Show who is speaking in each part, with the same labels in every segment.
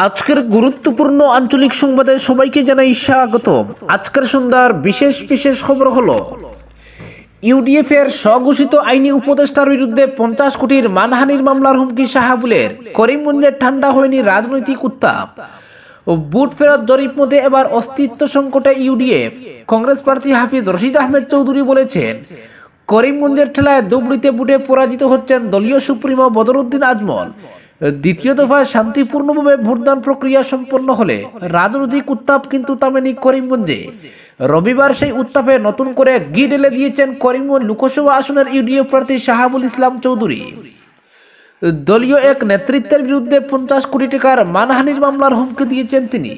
Speaker 1: আজকের গুরুত্বপূর্ণ আঞ্চলিক সংবাদে সবাইকে জানাই স্বাগতম। আজকের সন্ধ্যার বিশেষ খবর হলো ইউডিএফ এর স্বঘোষিত আইনি উপদেষ্টার বিরুদ্ধে 50 কোটির মানহানির মামলার হুমকি শাহাবুলের। করিমগঞ্জে ঠান্ডা হয়নি রাজনৈতিক উত্তাপ। বুট ফেরত জরিপ মতে এবার অস্তিত্ব সংকটে ইউডিএফ। কংগ্রেস প্রার্থী হাফিজ রশিদ আহমেদ চৌধুরী বলেছেন, করিমগঞ্জের ঠেলায় ধুবড়ীতে বুটে পরাজিত হচ্ছেন দলীয় সুপ্রিমো বদরুদ্দিন আজমল। দ্বিতীয় দফায় শান্তিপূর্ণভাবে ভোটদান প্রক্রিয়া সম্পন্ন হলে রাজনৈতিক উত্তাপ কিন্তু থামেনি করিমগঞ্জে। রবিবার সেই উত্তাপে নতুন করে ঘি ঢেলে দিয়েছেন করিমগঞ্জ লোকসভা আসনের ইউডিএফ প্রার্থী শাহাবুল ইসলাম চৌধুরী। দলীয় এক নেতৃত্বের বিরুদ্ধে 50 কোটি টাকার মানহানির মামলার হুমকি দিয়েছেন তিনি।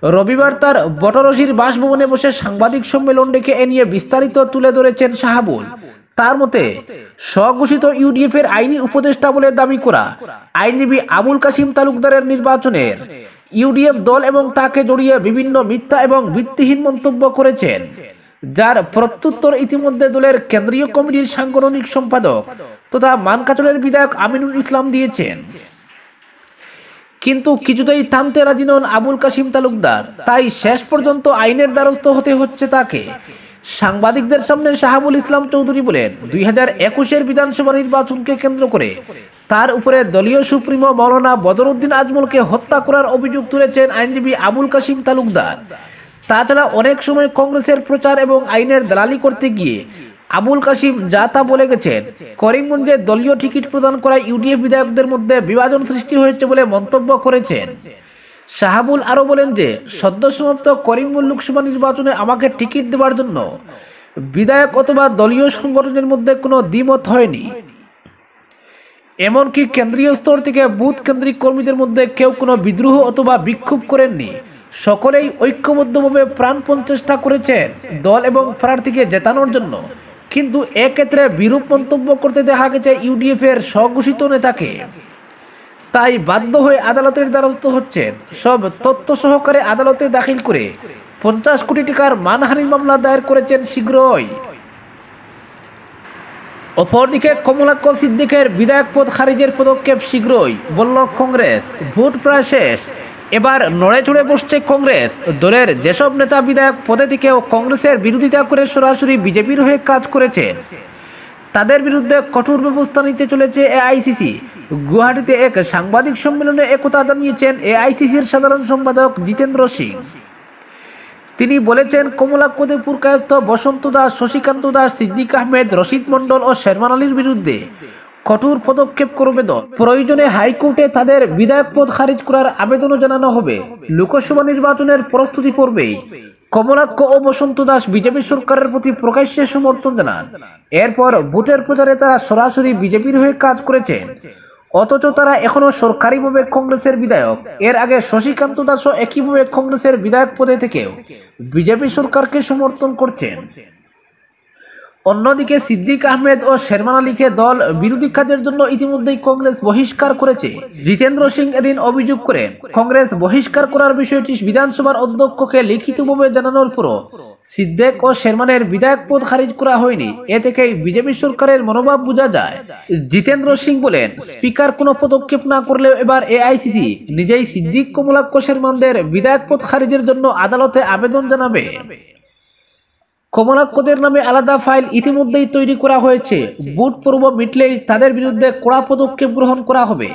Speaker 1: রবিবার তার বটরশির বাসভবনে বসে সাংবাদিক সম্মেলন ডেকে এ নিয়ে বিস্তারিত তুলে ধরেছেন শাহাবুল। তার মতে, স্বঘোষিত ইউডিএফ এর আইনি উপদেষ্টা বলে দাবি করা আইনজীবী আবুল কাসিম তালুকদারের নির্বাচনের ইউডিএফ দল এবং তাকে জড়িয়ে বিভিন্ন মিথ্যা এবং ভিত্তিহীন মন্তব্য করেছেন, যার প্রত্যুত্তর ইতিমধ্যে দলের কেন্দ্রীয় কমিটির সাংগঠনিক সম্পাদক তথা মানকাচলের বিধায়ক আমিনুল ইসলাম দিয়েছেন। কিন্তু কিছুতেই থামতে রাজি নন আবুল কাসিম তালুকদার, তাই শেষ পর্যন্ত আইনের দ্বারস্থ হতে হচ্ছে তাকে। সাংবাদিকদের সামনে শাহাবুল ইসলাম চৌধুরী বলেন, 2021-এর বিধানসভা নির্বাচনকে কেন্দ্র করে তার উপরে দলীয় সুপ্রিমো মাওলানা বদরুদ্দিন আজমলকে হত্যা করার অভিযোগ তুলেছেন আইনজীবী আবুল কাসিম তালুকদার। তাছাড়া অনেক সময় কংগ্রেসের প্রচার এবং আইনের দালালি করতে গিয়ে আবুল কাসিম যা তা বলে গেছেন। করিমগঞ্জে দলীয় টিকিট প্রদান করা ইউডিএফ বিধায়কদের মধ্যে বিভাজন সৃষ্টি হয়েছে বলে মন্তব্য করেছেন। শাহাবুল আরো বলেন যে, সদ্য সমাপ্ত করিমগঞ্জ লোকসভা নির্বাচনে আমাকে টিকিট দেওয়ার জন্য বিধায়ক অথবা দলীয় সংগঠনের মধ্যে কোনো দ্বিমত হয়নি। এমনকি কেন্দ্রীয় স্তর থেকে বুথ কেন্দ্রিক কর্মীদের মধ্যে কেউ কোনো বিদ্রোহ অথবা বিক্ষোভ করেননি। সকলেই ঐক্যবদ্ধভাবে প্রাণপণ চেষ্টা করেছেন দল এবং প্রার্থীকে জেতানোর জন্য। কিন্তু এক্ষেত্রে বিরূপ মন্তব্য করতে দেখা গেছে ইউডিএফ এর স্বঘোষিত নেতাকে। তাই বাধ্য হয়ে আদালতের দ্বারস্থ হচ্ছেন। সব তথ্য সহকারে আদালতে দাখিল করে 50 কোটি টাকার মানহানির মামলা দায়ের করেছেন শীঘ্রই। অপরদিকে কমলাক্ষ সিদ্দিকের বিধায়ক পদ খারিজের পদক্ষেপ শীঘ্রই, বলল কংগ্রেস। ভোট প্রায় শেষ, এবার নড়ে চড়ে বসছে কংগ্রেস। দলের যেসব নেতা বিধায়ক পদে থেকেও কংগ্রেসের বিরোধিতা করে সরাসরি বিজেপির হয়ে কাজ করেছেন, তাদের বিরুদ্ধে কঠোর ব্যবস্থা নিতে চলেছে এআইসিসি। গুয়াহাটিতে এক সাংবাদিক সম্মেলনে একথা জানিয়েছেন এআইসিসির সাধারণ সম্পাদক জিতেন্দ্র সিং। তিনি বলেছেন, কমলাক্ষদে পুরকায়স্থ বসন্ত দাস, শশীকান্ত দাস, সিদ্দিক আহমেদ, রশিদ মন্ডল ও শেরমান আলীর বিরুদ্ধে কঠোর পদক্ষেপ করবে দল। প্রয়োজনে হাইকোর্টে তাদের বিধায়ক পদ খারিজ করার আবেদনও জানানো হবে। লোকসভা নির্বাচনের প্রস্তুতি পর্বেই কমলাক্ষ ও বসন্ত দাস বিজেপি সরকারের প্রতি প্রকাশ্যে সমর্থন জানান। এরপর ভোটের প্রচারে তারা সরাসরি বিজেপির হয়ে কাজ করেছেন, অথচ তারা এখনো সরকারিভাবে কংগ্রেসের বিধায়ক। এর আগে শশীকান্ত দাসও একইভাবে কংগ্রেসের বিধায়ক পদে থেকেও বিজেপি সরকারকে সমর্থন করছেন। অন্যদিকে সিদ্দিক আহমেদ ও শেরমান আলীকে দল বিরোধী কাজের জন্য ইতিমধ্যেই কংগ্রেস বহিষ্কার করেছে। জিতেন্দ্র সিং এদিন অভিযোগ করেন, কংগ্রেস বহিষ্কার করার বিষয়টি বিধানসভার অধ্যক্ষকে লিখিতভাবে জানানোর পরও সিদ্দিক ও শেরমানের বিধায়ক পদ খারিজ করা হয়নি। এ থেকেই বিজেপি সরকারের মনোভাব বোঝা যায়। জিতেন্দ্র সিং বলেন, স্পিকার কোনো পদক্ষেপ না করলেও এবার এআইসিসি নিজেই সিদ্দিক, কমলাক্ষ, শেরমানদের বিধায়ক পদ খারিজের জন্য আদালতে আবেদন জানাবে। কমলাক্ষদের নামে আলাদা ফাইল ইতিমধ্যেই তৈরি করা হয়েছে। বুট পর্ব মিটলেই তাদের বিরুদ্ধে কড়া পদক্ষেপ গ্রহণ করা হবে।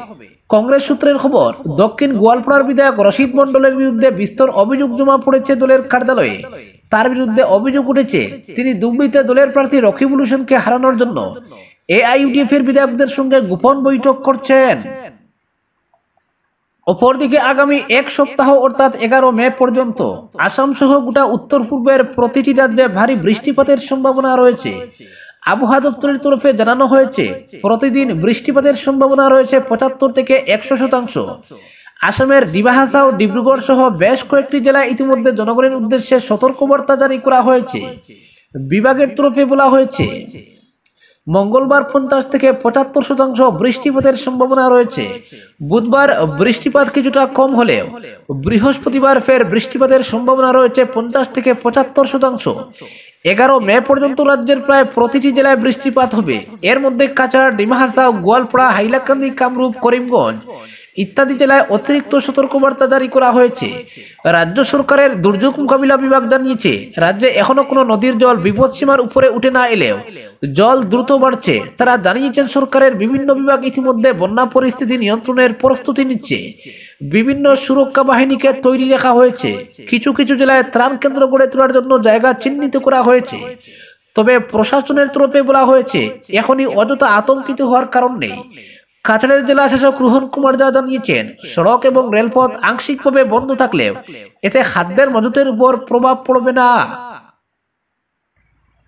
Speaker 1: কংগ্রেস সূত্রের খবর, দক্ষিণ গোয়ালপাড়ার বিধায়ক রশিদ মন্ডলের বিরুদ্ধে বিস্তর অভিযোগ জমা পড়েছে দলের কার্যালয়ে। তার বিরুদ্ধে অভিযোগ উঠেছে, তিনি ধুবড়ীতে দলের প্রার্থী রকিবুল হোসেনকে হারানোর জন্য এআইইউডিএফ এর বিধায়কদের সঙ্গে গোপন বৈঠক করছেন। অপরদিকে আগামী এক সপ্তাহ অর্থাৎ 11 মে পর্যন্ত আসাম সহ গোটা উত্তর পূর্বের প্রতিটি রাজ্যে ভারী বৃষ্টিপাতের সম্ভাবনা রয়েছে। আবহাওয়া দপ্তরের তরফে জানানো হয়েছে, প্রতিদিন বৃষ্টিপাতের সম্ভাবনা রয়েছে 75 থেকে 100%। আসামের ডিমাহাসা ও ডিব্রুগড় সহ বেশ কয়েকটি জেলায় ইতিমধ্যে জনগণের উদ্দেশ্যে সতর্কবার্তা জারি করা হয়েছে। বিভাগের তরফে বলা হয়েছে, মঙ্গলবার 50 থেকে 75% বৃষ্টিপাতের সম্ভাবনা রয়েছে। বুধবার বৃষ্টিপাত কিছুটা কম হলেও বৃহস্পতিবার ফের বৃষ্টিপাতের সম্ভাবনা রয়েছে 50 থেকে 75%। 11 মে পর্যন্ত রাজ্যের প্রায় প্রতিটি জেলায় বৃষ্টিপাত হবে। এর মধ্যে কাছাড়, ডিমাহাসা, গোয়ালপাড়া, হাইলাকান্দি, কামরূপ, করিমগঞ্জ ইত্যাদি জেলায় অতিরিক্ত সতর্কবার্তা জারি করা হয়েছে। রাজ্য সরকারের দুর্যোগ মোকাবিলা বিভাগ জানিয়েছে, রাজ্যে এখনো কোনো নদীর জল বিপদসীমার উপরে উঠে না এলেও জল দ্রুত বাড়ছে। তারা জানিয়েছেন, সরকারের বিভিন্ন বিভাগ ইতিমধ্যে বন্যা পরিস্থিতি নিয়ন্ত্রণের প্রস্তুতি নিচ্ছে। বিভিন্ন সুরক্ষা বাহিনীকে তৈরি রাখা হয়েছে। কিছু কিছু জেলায় ত্রাণ কেন্দ্র গড়ে তোলার জন্য জায়গা চিহ্নিত করা হয়েছে। তবে প্রশাসনের তরফে বলা হয়েছে, এখনই অযথা আতঙ্কিত হওয়ার কারণ নেই। কাছাড়ের জেলা শাসক রোহন কুমার যা জানিয়েছেন, সড়ক এবং রেলপথ আংশিকভাবে বন্ধ থাকলেও এতে খাদ্যের মজুতের উপর প্রভাব পড়বে না।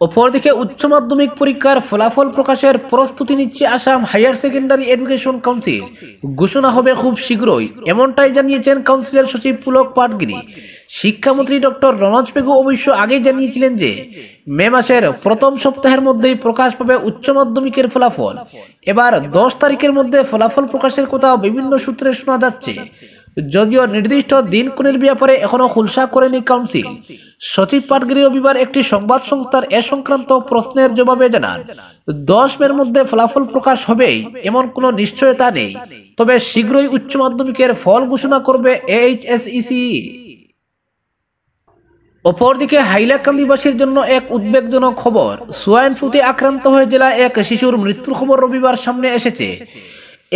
Speaker 1: অপরদিকে উচ্চ মাধ্যমিক পরীক্ষার ফলাফল প্রকাশের প্রস্তুতি নিচ্ছে Assam higher secondary education council. ঘোষণা হবে খুব শীঘ্রই, এমনটাই জানিয়েছেন কাউন্সিলের সচিব পুলক পাটগিরি। শিক্ষামন্ত্রী ডক্টর রনজ পেগু অবশ্য আগেই জানিয়েছিলেন যে মে মাসের প্রথম সপ্তাহের মধ্যেই প্রকাশ পাবে উচ্চ মাধ্যমিকের ফলাফল। এবার 10 তারিখের মধ্যে ফলাফল প্রকাশের কথাও বিভিন্ন সূত্রে শোনা যাচ্ছে, যদিও নির্দিষ্ট দিনক্ষণের ব্যাপারে এখনো খুলসা করেনি কাউন্সিল। সচিব পাটগিরি রবিবার একটি সংবাদ সংস্থার এ সংক্রান্ত প্রশ্নের জবাবে জানান, 10 মের মধ্যে ফলাফল প্রকাশ হবেই এমন কোনো নিশ্চয়তা নেই, তবে শীঘ্রই উচ্চ মাধ্যমিকের ফল ঘোষণা করবে এইচএসইসি। অপরদিকে হাইলাকান্দিবাসীর জন্য এক উদ্বেগজনক খবর। সোয়াইন ফ্লুতে আক্রান্ত হয়ে জেলায় এক শিশুর মৃত্যুর খবর রবিবার সামনে এসেছে।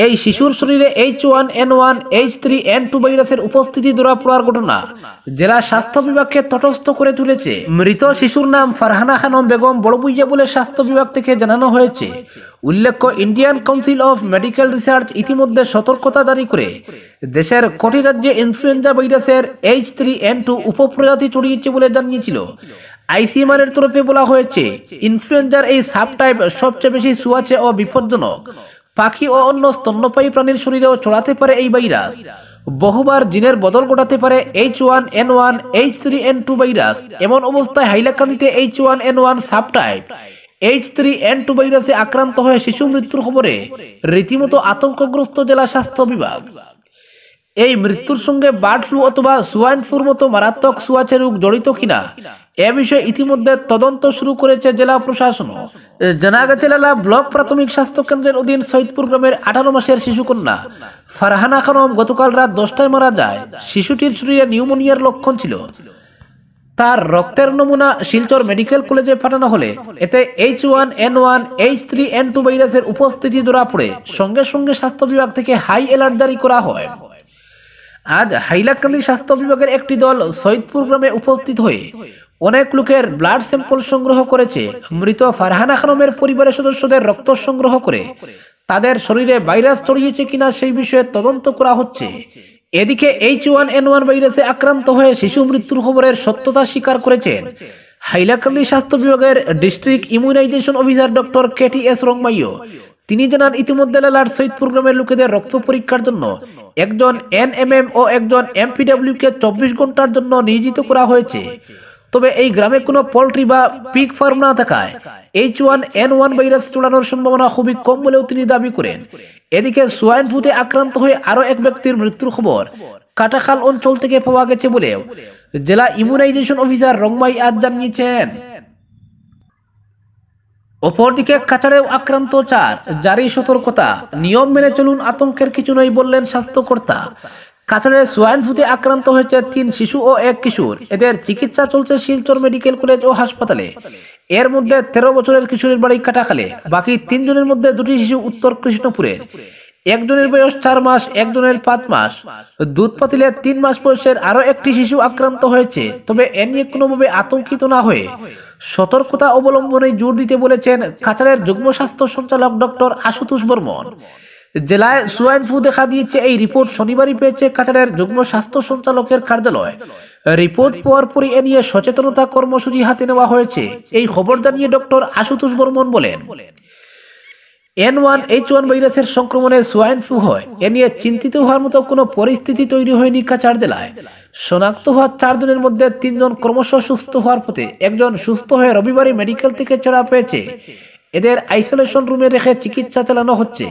Speaker 1: এই শিশুর শরীরে H1N1 H3N2 ভাইরাসের উপস্থিতি ধরা পড়ার ঘটনা জেলা স্বাস্থ্য বিভাগকে তটস্থ করে তুলেছে। মৃত শিশুর নাম ফারহানা খানম বেগম বড়বুইয়া বলে স্বাস্থ্য বিভাগ থেকে জানানো হয়েছে। উল্লেখ্য, Indian council of medical research ইতিমধ্যে সতর্কতা জারি করে দেশের কোটি রাজ্যে ইনফ্লুয়েঞ্জা ভাইরাসের H3N2 উপপ্রজাতি ছড়িয়েছে বলে জানিয়েছিল। আইসিএমআর এর তরফে বলা হয়েছে, ইনফ্লুয়েঞ্জার এই সাবটাইপ সবচেয়ে বেশি ছোঁয়াচে ও বিপজ্জনক। পাখি ও অন্য স্তন্যপায়ী প্রাণীর শরীরেও ছড়াতে পারে এই ভাইরাস। বহুবার জিনের বদল ঘটাতে পারে H1N1 H3N2 ভাইরাস। এমন অবস্থায় হাইলাকান্দিতে H1N1 সাবটাইপ H3N2 ভাইরাসে আক্রান্ত হয়ে শিশু মৃত্যুর খবরে রীতিমতো আতঙ্কগ্রস্ত জেলা স্বাস্থ্য বিভাগ। এই মৃত্যুর সঙ্গে বার্ড ফ্লু অথবা সোয়াইন ফ্লুর মতো মারাত্মক ছোঁয়াচে রোগ জড়িত কিনা এ বিষয়ে ইতিমধ্যে তদন্ত শুরু করেছে জেলা প্রশাসন। জানা গেছে, জেলা ব্লক প্রাথমিক স্বাস্থ্য কেন্দ্রের অধীন সৈয়দপুর গ্রামের 18 মাসের শিশুকন্যা ফারহানা খানম গতকাল রাত 10টায় মারা যায়। শিশুটির শরীরে নিউমোনিয়ার লক্ষণ ছিল। তার রক্তের নমুনা শিলচর মেডিকেল কলেজে পাঠানো হলে এতে H1N1 H3N2 ভাইরাসের উপস্থিতি ধরা পড়ে সঙ্গে সঙ্গে স্বাস্থ্য বিভাগ থেকে হাই অ্যালার্ট জারি করা হয়। আজ হাইলাকান্দি স্বাস্থ্য বিভাগের একটি দল সৈয়দপুর গ্রামে উপস্থিত হয়ে অনেক লোকের ব্লাড স্যাম্পল সংগ্রহ করেছে। মৃত ফারহানা খানমের পরিবারের সদস্যদের রক্ত সংগ্রহ করে তাদের শরীরে ভাইরাস ছড়িয়েছে কিনা সেই বিষয়ে তদন্ত করা হচ্ছে। এদিকে H1N1 ভাইরাসে আক্রান্ত হয়ে শিশু মৃত্যুর খবরের সত্যতা স্বীকার করেছেন হাইলাকান্দি স্বাস্থ্য বিভাগের district immunization officer doctor KTS Rongmaio. তিনি জানান, ইতিমধ্যে জেলার সৈয়দপুর গ্রামের লোকেদের রক্ত পরীক্ষার জন্য একজন NMM ও একজন MPW কে 24 ঘন্টার জন্য নিয়োজিত করা হয়েছে। তবে এই গ্রামে কোনো পোল্ট্রি বা পিগ ফার্ম না থাকায় H1N1 ভাইরাস ছড়ানোর সম্ভাবনা খুবই কম বলেও তিনি দাবি করেন। এদিকে সোয়াইন ফ্লুতে আক্রান্ত হয়ে আরো এক ব্যক্তির মৃত্যুর খবর কাটাখাল অঞ্চল থেকে পাওয়া গেছে বলেও জেলা ইমিউনাইজেশন অফিসার রংমাই আজ জানিয়েছেন। অপরদিকে কাছাড়েও আক্রান্ত 4, জারি সতর্কতা, নিয়ম মেনে চলুন, আতঙ্কের কিছু নেই বললেন স্বাস্থ্যকর্তা। কাছাড়ে সোয়াইন ফ্লুতে আক্রান্ত হয়েছে 3 শিশু ও 1 কিশোর। এদের চিকিৎসা চলছে শিলচর মেডিকেল কলেজ ও হাসপাতালে। এর মধ্যে 13 বছরের কিশোরের বাড়ি কাটাখালে। বাকি 3 জনের মধ্যে 2টি শিশু উত্তর কৃষ্ণপুরের। একজনের বয়স 4 মাস, একজনের 5 মাস। দুধ পাতিলে 3 মাস বয়সের আরো একটি শিশু আক্রান্ত হয়েছে। তবে এ নিয়ে কোনোভাবে আতঙ্কিত না হয়ে সতর্কতা অবলম্বনে জোর দিতে বলেছেন কাছাড়ের যুগ্ম স্বাস্থ্য সঞ্চালক ডক্টর আশুতোষ বর্মন। জেলায় সোয়াইন ফ্লু দেখা দিয়েছে এই রিপোর্ট শনিবারই পেয়েছে কাছাড়ের যুগ্ম স্বাস্থ্য সঞ্চালকের কার্যালয়। রিপোর্ট পাওয়ার পরই এ নিয়ে সচেতনতা কর্মসূচি হাতে নেওয়া হয়েছে। এই খবর জানিয়ে ডক্টর আশুতোষ বর্মন বলেন, N1H1 ভাইরাসের সংক্রমণে সোয়াইন ফ্লু হয় এ নিয়ে চিন্তিত হওয়ার মতো কোনো পরিস্থিতি তৈরি হয়নি কাছাড় জেলায়। শনাক্ত হওয়া 4 জনের মধ্যে 3 জন ক্রমশ সুস্থ হওয়ার পথে, একজন সুস্থ হয়ে রবিবারই মেডিকেল থেকে ছাড়া পেয়েছে। এদের আইসোলেশন রুমে রেখে চিকিৎসা চালানো হচ্ছে।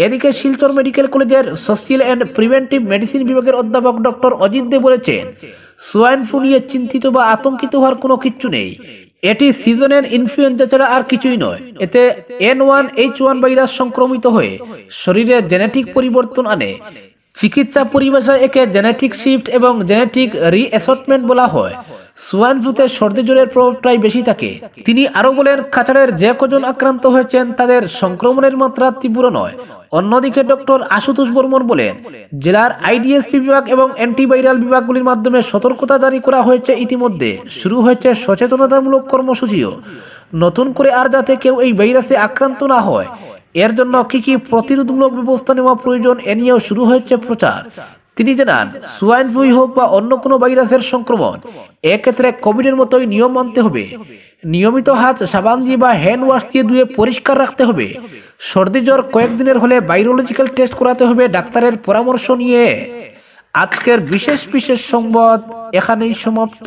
Speaker 1: এদিকে শিলচর মেডিকেল কলেজের সোশিয়াল অ্যান্ড প্রিভেন্টিভ মেডিসিন বিভাগের অধ্যাপক ডক্টর অজিত দে বলেছেন, সোয়াইন ফ্লু নিয়ে চিন্তিত বা আতঙ্কিত হওয়ার কোনো কিচ্ছু নেই। এটি সিজনের ইনফ্লুয়েঞ্জা ছাড়া আর কিছুই নয়। এতে N1H1 ভাইরাস সংক্রমিত হয়ে শরীরে জেনেটিক পরিবর্তন আনে। চিকিৎসা পরিভাষায় একে জেনেটিক শিফট এবং জেনেটিক রিঅ্যাসর্টমেন্ট বলা হয়। সোয়াইন ফ্লুতে সর্দি জ্বরের প্রভাবটাই বেশি থাকে। তিনি আরো বলেন, খাঁচারের যে কজন আক্রান্ত হয়েছেন তাদের সংক্রমণের মাত্রা তীব্র নয়। অন্যদিকে ডক্টর আশুতোষ বর্মন বলেন, জেলার আইডিএসপি বিভাগ এবং অ্যান্টিভাইরাল বিভাগগুলির মাধ্যমে সতর্কতা জারি করা হয়েছে। ইতিমধ্যে শুরু হয়েছে সচেতনতামূলক কর্মসূচিও, নতুন করে আর যাতে কেউ এই ভাইরাসে আক্রান্ত না হয় এর জন্য কি কি প্রতিরোধমূলক ব্যবস্থা নেওয়া প্রয়োজন এ নিয়েও শুরু হয়েছে প্রচার। তিনি জানান, সোয়াইন ফ্লুই হোক বা অন্য কোনো ভাইরাসের সংক্রমণ, এক্ষেত্রে কোভিডের মতোই নিয়ম মানতে হবে। নিয়মিত হাত সাবান দিয়ে বা হ্যান্ড ওয়াশ দিয়ে ধুয়ে পরিষ্কার রাখতে হবে। সর্দি জ্বর কয়েকদিনের হলে ভাইরোলজিক্যাল টেস্ট করাতে হবে ডাক্তারের পরামর্শ নিয়ে। আজকের বিশেষ সংবাদ এখানেই সমাপ্ত।